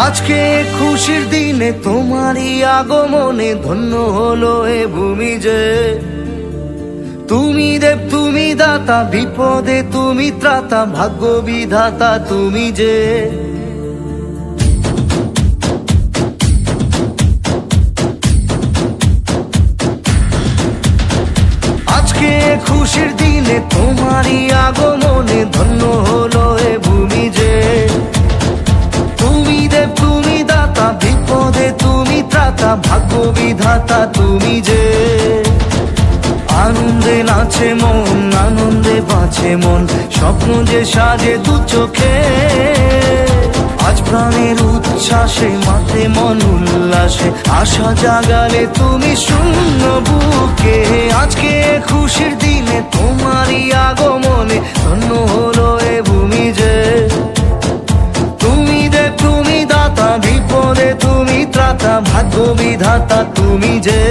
আজকে খুশির দিনে তোমারই আগমনে ধন্য হলো এ ভূমি যে। তুমি দেব তুমি দাতা, বিপদে তুমি ত্রাতা, ভাগ্য বিধাতা তুমি যে। আজকে খুশির দিনে তোমারই আগমনে ধন্য হলো এ ভূমি যে। তুমি দেব তুমি দাতা, বিপদে তুমি ত্রাতা, ভাগ্য বিধাতা তুমি যে। আনন্দে নাচে মন, আনন্দে বাঁচে মন, স্বপ্ন যে সাজে দু চোখে। আজ প্রাণের উচ্ছ্বাসে মাতে মন উল্লাসে, আশা জাগালে তুমি শূন্য বুকে। আজকে খুশির দিনে তোমারই আগমনে ধন্য হলো এ ভূমি যে। তুমি দেব তুমি দাতা, বিপদে তুমি ত্রাতা, ভাগ্য বিধাতা তুমি যে।